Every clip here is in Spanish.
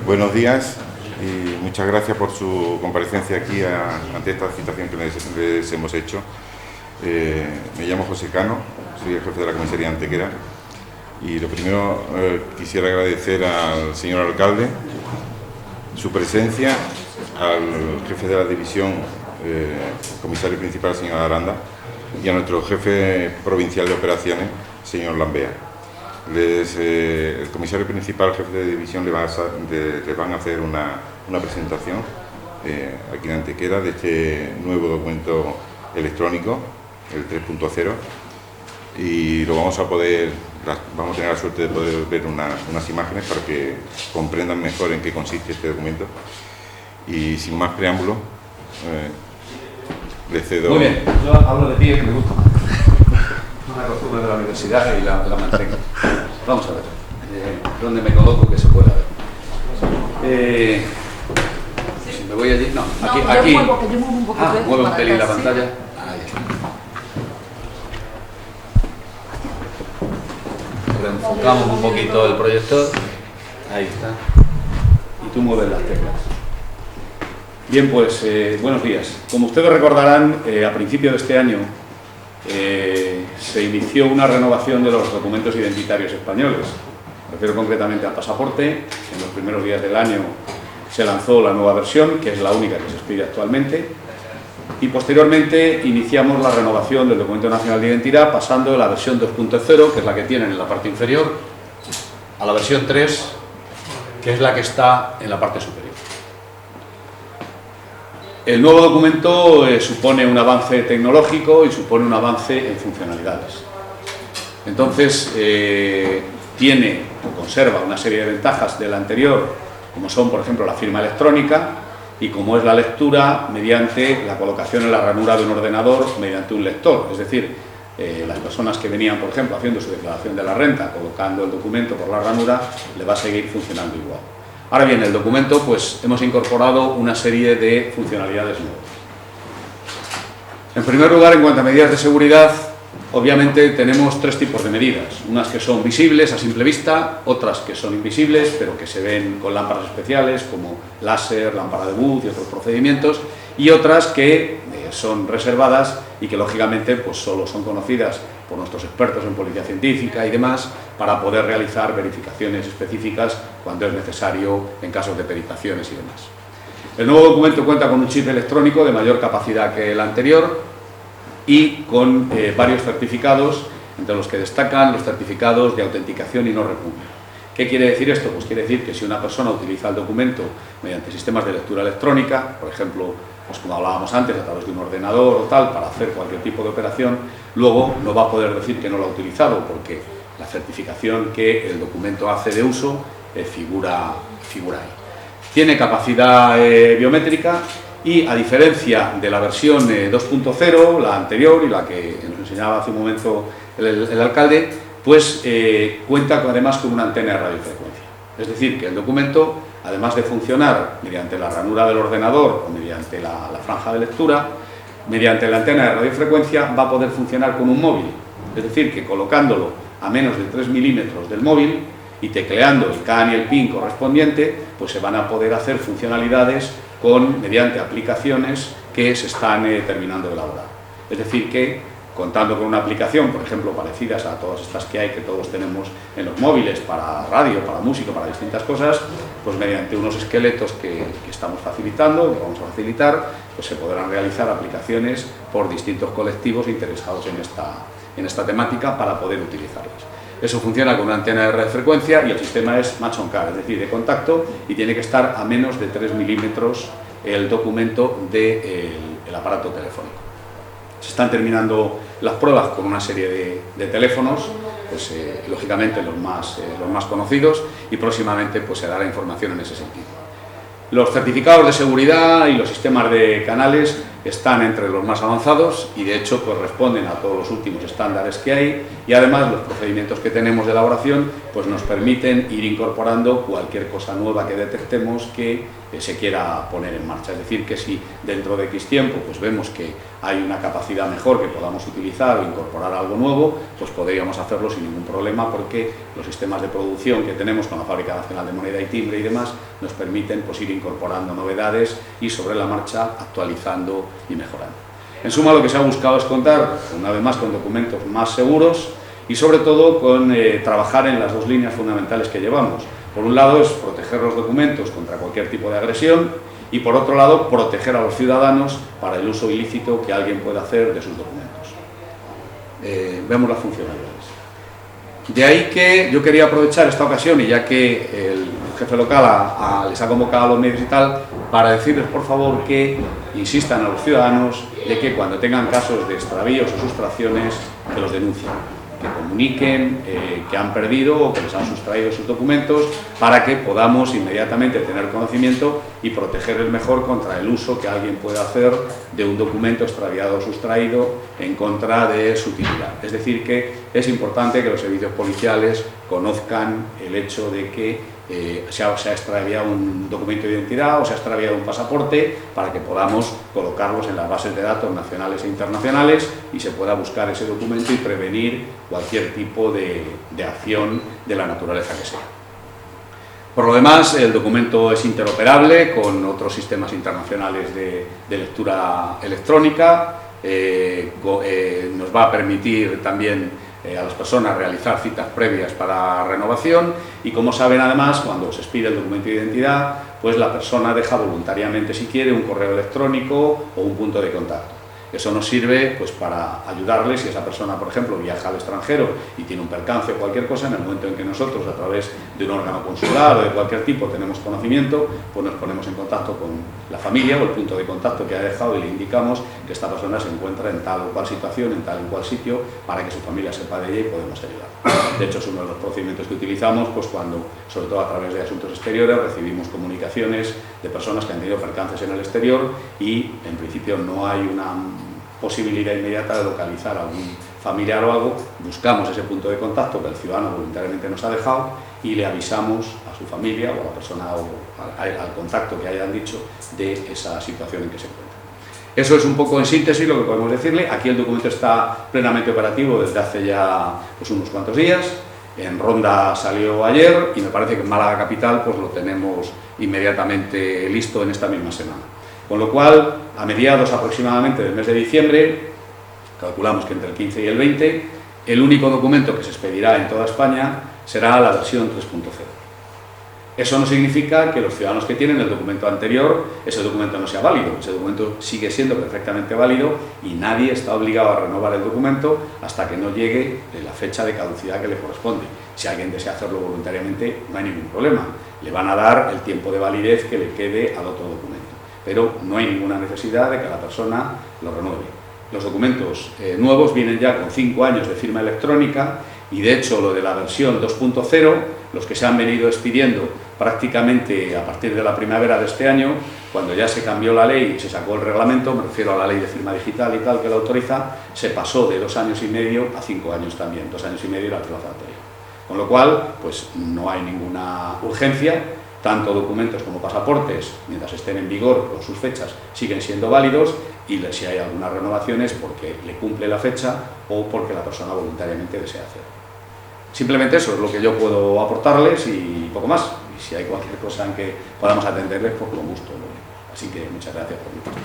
Buenos días y muchas gracias por su comparecencia aquí ante esta citación que les hemos hecho. Me llamo José Cano, soy el jefe de la comisaría de Antequera y lo primero quisiera agradecer al señor alcalde su presencia, al jefe de la división, comisario principal, señor Aranda, y a nuestro jefe provincial de operaciones, señor Lambea. El comisario principal, el jefe de división, les van a hacer una presentación aquí en Antequera de este nuevo documento electrónico, el 3.0, y lo vamos a tener la suerte de poder ver unas imágenes para que comprendan mejor en qué consiste este documento. Y sin más preámbulo, le cedo. Muy bien, yo hablo de pie, que me gusta. Una costumbre de la universidad y la mantengo. Vamos a ver, ¿dónde me coloco que se pueda ver? Si me voy allí, no, aquí. Mueve un pelín la pantalla. Ahí está. Enfocamos un poquito el proyector. Ahí está. Y tú mueves las teclas. Bien, pues buenos días. Como ustedes recordarán, a principio de este año se inició una renovación de los documentos identitarios españoles. Me refiero concretamente al pasaporte. En los primeros días del año se lanzó la nueva versión, que es la única que se expide actualmente, y posteriormente iniciamos la renovación del documento nacional de identidad pasando de la versión 2.0, que es la que tienen en la parte inferior, a la versión 3, que es la que está en la parte superior. El nuevo documento supone un avance tecnológico y supone un avance en funcionalidades. Entonces, tiene o conserva una serie de ventajas del anterior, como son, por ejemplo, la firma electrónica y como es la lectura mediante la colocación en la ranura de un ordenador mediante un lector. Es decir, las personas que venían, por ejemplo, haciendo su declaración de la renta, colocando el documento por la ranura, le va a seguir funcionando igual. Ahora bien, el documento, pues hemos incorporado una serie de funcionalidades nuevas. En primer lugar, en cuanto a medidas de seguridad, obviamente tenemos tres tipos de medidas. Unas que son visibles a simple vista, otras que son invisibles, pero que se ven con lámparas especiales, como láser, lámpara de Booth y otros procedimientos, y otras que son reservadas y que, lógicamente, pues solo son conocidas por nuestros expertos en policía científica y demás, para poder realizar verificaciones específicas cuando es necesario en casos de peritaciones y demás. El nuevo documento cuenta con un chip electrónico de mayor capacidad que el anterior y con varios certificados, entre los que destacan los certificados de autenticación y no repugna. ¿Qué quiere decir esto? Pues quiere decir que si una persona utiliza el documento mediante sistemas de lectura electrónica, por ejemplo, pues como hablábamos antes, a través de un ordenador o tal, para hacer cualquier tipo de operación, luego no va a poder decir que no lo ha utilizado, porque la certificación que el documento hace de uso figura ahí. Tiene capacidad biométrica y, a diferencia de la versión 2.0, la anterior y la que nos enseñaba hace un momento el alcalde, pues cuenta además con una antena de radiofrecuencia. Es decir, que el documento, además de funcionar mediante la ranura del ordenador o mediante la franja de lectura, mediante la antena de radiofrecuencia va a poder funcionar con un móvil. Es decir, que colocándolo a menos de 3 milímetros del móvil y tecleando el CAN y el PIN correspondiente, pues se van a poder hacer funcionalidades mediante aplicaciones que se están terminando de elaborar. Es decir, que contando con una aplicación, por ejemplo, parecidas a todas estas que hay, que todos tenemos en los móviles, para radio, para música, para distintas cosas, pues mediante unos esqueletos que estamos facilitando, que vamos a facilitar, pues se podrán realizar aplicaciones por distintos colectivos interesados en esta temática para poder utilizarlas. Eso funciona con una antena de radiofrecuencia y el sistema es match on card, es decir, de contacto, y tiene que estar a menos de 3 milímetros el documento del aparato telefónico. Se están terminando las pruebas con una serie de teléfonos, pues lógicamente los más conocidos, y próximamente pues se dará información en ese sentido. Los certificados de seguridad y los sistemas de canales están entre los más avanzados y de hecho pues responden a todos los últimos estándares que hay, y además los procedimientos que tenemos de elaboración pues nos permiten ir incorporando cualquier cosa nueva que detectemos que se quiera poner en marcha. Es decir, que si dentro de X tiempo pues vemos que hay una capacidad mejor que podamos utilizar o incorporar algo nuevo, pues podríamos hacerlo sin ningún problema, porque los sistemas de producción que tenemos con la Fábrica Nacional de Moneda y Timbre y demás nos permiten pues ir incorporando novedades y sobre la marcha actualizando y mejorando. En suma, lo que se ha buscado es contar una vez más con documentos más seguros y sobre todo con trabajar en las dos líneas fundamentales que llevamos. Por un lado es proteger los documentos contra cualquier tipo de agresión y por otro lado proteger a los ciudadanos para el uso ilícito que alguien pueda hacer de sus documentos. Vemos las funcionalidades. De ahí que yo quería aprovechar esta ocasión, y ya que el jefe local les ha convocado a los medios y tal, para decirles por favor que insistan a los ciudadanos de que cuando tengan casos de extravíos o sustracciones, que los denuncien, que comuniquen que han perdido o que les han sustraído sus documentos, para que podamos inmediatamente tener conocimiento y protegerles mejor contra el uso que alguien pueda hacer de un documento extraviado o sustraído en contra de su titular. Es decir, que es importante que los servicios policiales conozcan el hecho de que se ha extraviado un documento de identidad o se ha extraviado un pasaporte, para que podamos colocarlos en las bases de datos nacionales e internacionales y se pueda buscar ese documento y prevenir cualquier tipo de acción de la naturaleza que sea. Por lo demás, el documento es interoperable con otros sistemas internacionales de lectura electrónica, nos va a permitir también a las personas realizar citas previas para renovación, y como saben además, cuando se expide el documento de identidad, pues la persona deja voluntariamente, si quiere, un correo electrónico o un punto de contacto. Eso nos sirve pues para ayudarles si esa persona, por ejemplo, viaja al extranjero y tiene un percance o cualquier cosa. En el momento en que nosotros, a través de un órgano consular o de cualquier tipo, tenemos conocimiento, pues nos ponemos en contacto con la familia o el punto de contacto que ha dejado y le indicamos que esta persona se encuentra en tal o cual situación, en tal o cual sitio, para que su familia sepa de ella y podemos ayudar. De hecho, es uno de los procedimientos que utilizamos pues cuando, sobre todo a través de Asuntos Exteriores, recibimos comunicaciones de personas que han tenido percances en el exterior y, en principio, no hay una posibilidad inmediata de localizar a algún familiar o algo. Buscamos ese punto de contacto que el ciudadano voluntariamente nos ha dejado y le avisamos a su familia o a la persona o al contacto que hayan dicho de esa situación en que se encuentra. Eso es un poco en síntesis lo que podemos decirle. Aquí el documento está plenamente operativo desde hace ya pues, unos cuantos días. En Ronda salió ayer y me parece que en Málaga Capital pues, lo tenemos inmediatamente listo en esta misma semana. Con lo cual, a mediados aproximadamente del mes de diciembre, calculamos que entre el 15 y el 20, el único documento que se expedirá en toda España será la versión 3.0. Eso no significa que los ciudadanos que tienen el documento anterior, ese documento no sea válido. Ese documento sigue siendo perfectamente válido y nadie está obligado a renovar el documento hasta que no llegue la fecha de caducidad que le corresponde. Si alguien desea hacerlo voluntariamente, no hay ningún problema. Le van a dar el tiempo de validez que le quede al otro documento, pero no hay ninguna necesidad de que la persona lo renueve. Los documentos nuevos vienen ya con 5 años de firma electrónica y, de hecho, lo de la versión 2.0, los que se han venido expidiendo prácticamente a partir de la primavera de este año, cuando ya se cambió la ley y se sacó el reglamento, me refiero a la ley de firma digital y tal que la autoriza, se pasó de 2 años y medio a 5 años también. 2 años y medio era el plazo anterior. Con lo cual, pues no hay ninguna urgencia. Tanto documentos como pasaportes, mientras estén en vigor con sus fechas, siguen siendo válidos, y si hay algunas renovaciones porque le cumple la fecha o porque la persona voluntariamente desea hacerlo. Simplemente eso es lo que yo puedo aportarles y poco más. Y si hay cualquier cosa en que podamos atenderles, pues con gusto. Así que muchas gracias por mi parte.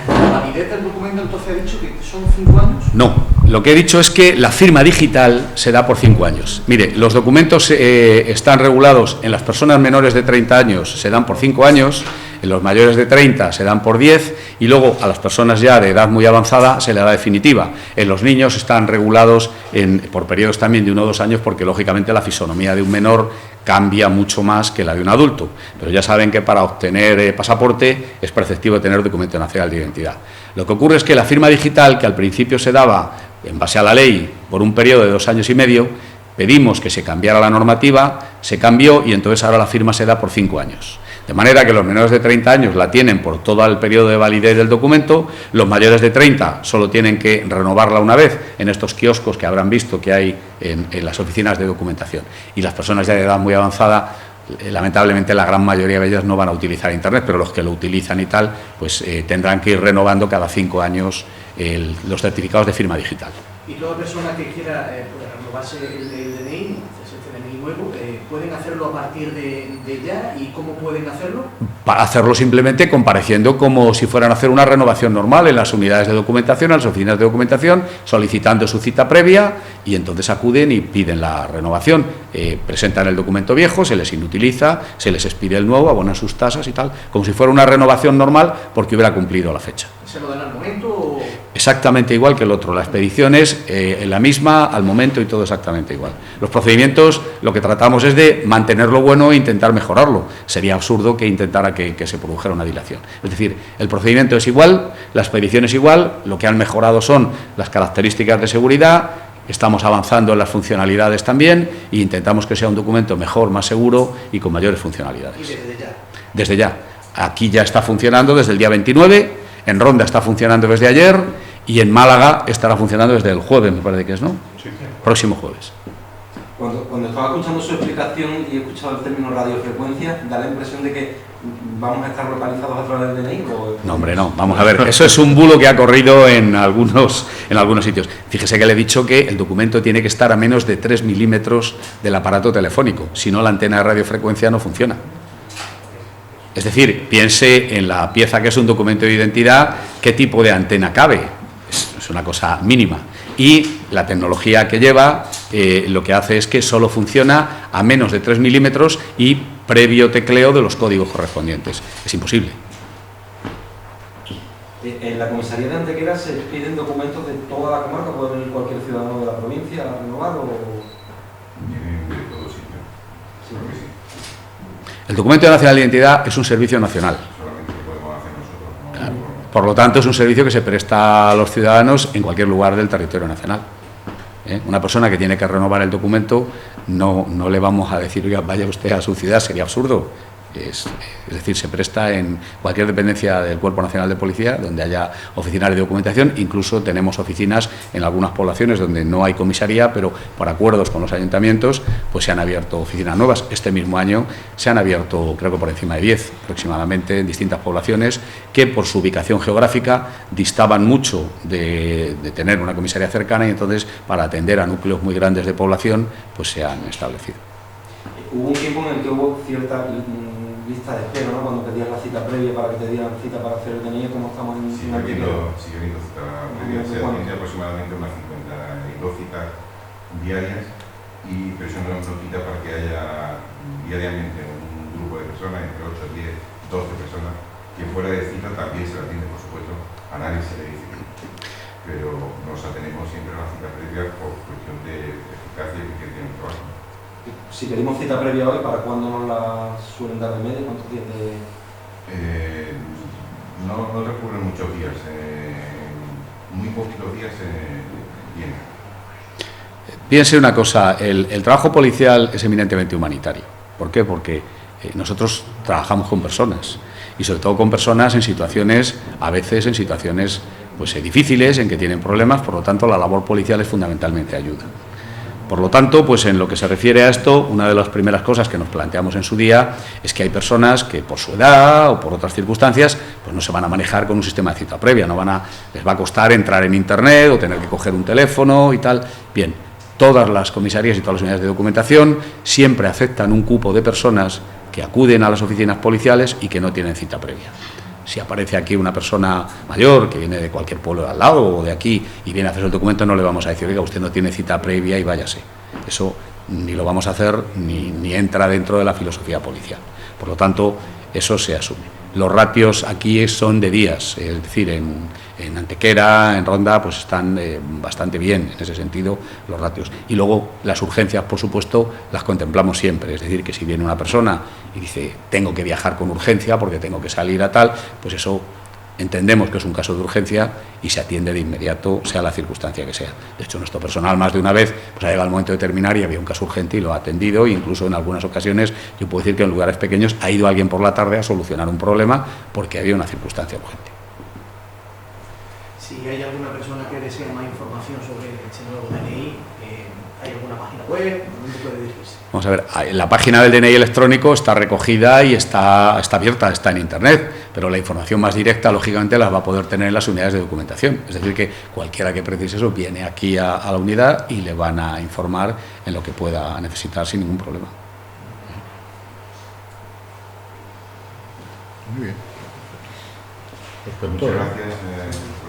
¿La validez del documento entonces ha dicho que son 5 años? No, lo que he dicho es que la firma digital se da por 5 años. Mire, los documentos están regulados en las personas menores de 30 años, se dan por 5 años, en los mayores de 30 se dan por 10 y luego a las personas ya de edad muy avanzada se le da definitiva. En los niños están regulados por periodos también de 1 o 2 años, porque lógicamente la fisonomía de un menor cambia mucho más que la de un adulto, pero ya saben que para obtener pasaporte es preceptivo tener documento nacional de identidad. Lo que ocurre es que la firma digital, que al principio se daba en base a la ley por un periodo de 2 años y medio, pedimos que se cambiara la normativa, se cambió y entonces ahora la firma se da por 5 años. De manera que los menores de 30 años la tienen por todo el periodo de validez del documento, los mayores de 30 solo tienen que renovarla una vez en estos kioscos que habrán visto que hay en las oficinas de documentación. Y las personas ya de edad muy avanzada, lamentablemente la gran mayoría de ellas no van a utilizar Internet, pero los que lo utilizan y tal, pues tendrán que ir renovando cada 5 años los certificados de firma digital. Y toda persona que quiera renovarse el DNI, el DNI nuevo, ¿pueden hacerlo a partir de ya? ¿Y cómo pueden hacerlo? Para hacerlo simplemente compareciendo como si fueran a hacer una renovación normal en las unidades de documentación, en las oficinas de documentación, solicitando su cita previa y entonces acuden y piden la renovación. Presentan el documento viejo, se les inutiliza, se les expide el nuevo, abonan sus tasas y tal, como si fuera una renovación normal porque hubiera cumplido la fecha. ¿Se lo dan al momento o...? Exactamente igual que el otro, la expedición es en la misma, al momento y todo exactamente igual. Los procedimientos, lo que tratamos es de mantenerlo bueno e intentar mejorarlo. Sería absurdo que intentara que se produjera una dilación. Es decir, el procedimiento es igual, la expedición es igual, lo que han mejorado son las características de seguridad, estamos avanzando en las funcionalidades también e intentamos que sea un documento mejor, más seguro y con mayores funcionalidades. ¿Y desde ya? Desde ya. Aquí ya está funcionando desde el día 29, en Ronda está funcionando desde ayer y en Málaga estará funcionando desde el jueves, me parece que es, ¿no? Sí. Próximo jueves. Cuando estaba escuchando su explicación y he escuchado el término radiofrecuencia, da la impresión de que vamos a estar localizados a través del DNI. No, hombre, no. Vamos a ver, eso es un bulo que ha corrido en algunos sitios. Fíjese que le he dicho que el documento tiene que estar a menos de 3 milímetros del aparato telefónico, si no la antena de radiofrecuencia no funciona. Es decir, piense en la pieza que es un documento de identidad, qué tipo de antena cabe. Es una cosa mínima. Y la tecnología que lleva lo que hace es que solo funciona a menos de 3 milímetros y previo tecleo de los códigos correspondientes. Es imposible. En la comisaría de Antequera se piden documentos de toda la comarca, puede venir cualquier ciudadano de la provincia a renovar o... Vienen de todo sitio. Sí. Creo que sí. El documento de nacional de identidad es un servicio nacional. Solamente lo podemos hacer nosotros. ¿No? Claro. Por lo tanto, es un servicio que se presta a los ciudadanos en cualquier lugar del territorio nacional. Una persona que tiene que renovar el documento, no le vamos a decir, oiga, vaya usted a su ciudad, sería absurdo. Es decir, se presta en cualquier dependencia del Cuerpo Nacional de Policía, donde haya oficinas de documentación. Incluso tenemos oficinas en algunas poblaciones donde no hay comisaría, pero por acuerdos con los ayuntamientos, pues se han abierto oficinas nuevas. Este mismo año se han abierto, creo que por encima de 10 aproximadamente, en distintas poblaciones, que por su ubicación geográfica distaban mucho de tener una comisaría cercana y entonces, para atender a núcleos muy grandes de población, pues se han establecido. Hubo un tiempo en el que hubo cierta lista de espera, ¿no? Cuando pedías la cita previa para que te dieran cita para hacer el DNI, como estamos en Sigue habiendo cita previa, se atiende aproximadamente unas 52 citas diarias, pero eso no es una cita para que haya diariamente un grupo de personas, entre 8, 10, 12 personas, que fuera de cita también se la atiende, por supuesto, a nadie se le dice que no. Pero nos atenemos siempre a la cita previa por cuestión de eficacia y eficiencia del trabajo. Si pedimos cita previa hoy, ¿para cuándo nos la suelen dar de media? ¿Cuántos días de...? No recurren muchos días, muy poquitos días vienen. Piense una cosa, el trabajo policial es eminentemente humanitario. ¿Por qué? Porque nosotros trabajamos con personas y sobre todo con personas en situaciones, a veces en situaciones pues, difíciles, en que tienen problemas, por lo tanto la labor policial es fundamentalmente ayuda. Por lo tanto, pues en lo que se refiere a esto, una de las primeras cosas que nos planteamos en su día es que hay personas que por su edad o por otras circunstancias pues no se van a manejar con un sistema de cita previa, les va a costar entrar en Internet o tener que coger un teléfono y tal. Bien, todas las comisarías y todas las unidades de documentación siempre aceptan un cupo de personas que acuden a las oficinas policiales y que no tienen cita previa. Si aparece aquí una persona mayor que viene de cualquier pueblo de al lado o de aquí y viene a hacer el documento, no le vamos a decir, oiga, usted no tiene cita previa y váyase. Eso ni lo vamos a hacer ni entra dentro de la filosofía policial. Por lo tanto, eso se asume. Los ratios aquí son de días, es decir, en Antequera, en Ronda, pues están bastante bien en ese sentido los ratios. Y luego las urgencias, por supuesto, las contemplamos siempre. Es decir, que si viene una persona y dice, tengo que viajar con urgencia porque tengo que salir a tal, pues eso entendemos que es un caso de urgencia y se atiende de inmediato, sea la circunstancia que sea. De hecho, nuestro personal más de una vez pues ha llegado el momento de terminar y había un caso urgente y lo ha atendido, e incluso en algunas ocasiones yo puedo decir que en lugares pequeños ha ido alguien por la tarde a solucionar un problema porque había una circunstancia urgente. Si hay alguna persona que desea más información sobre este nuevo DNI, ¿hay alguna página web? ¿Dónde puede dirigirse? Vamos a ver, la página del DNI electrónico está recogida y está abierta, está en Internet, pero la información más directa, lógicamente, la va a poder tener en las unidades de documentación. Es decir, que cualquiera que precise eso viene aquí a la unidad y le van a informar en lo que pueda necesitar sin ningún problema. Muy bien. Pues Muchas gracias.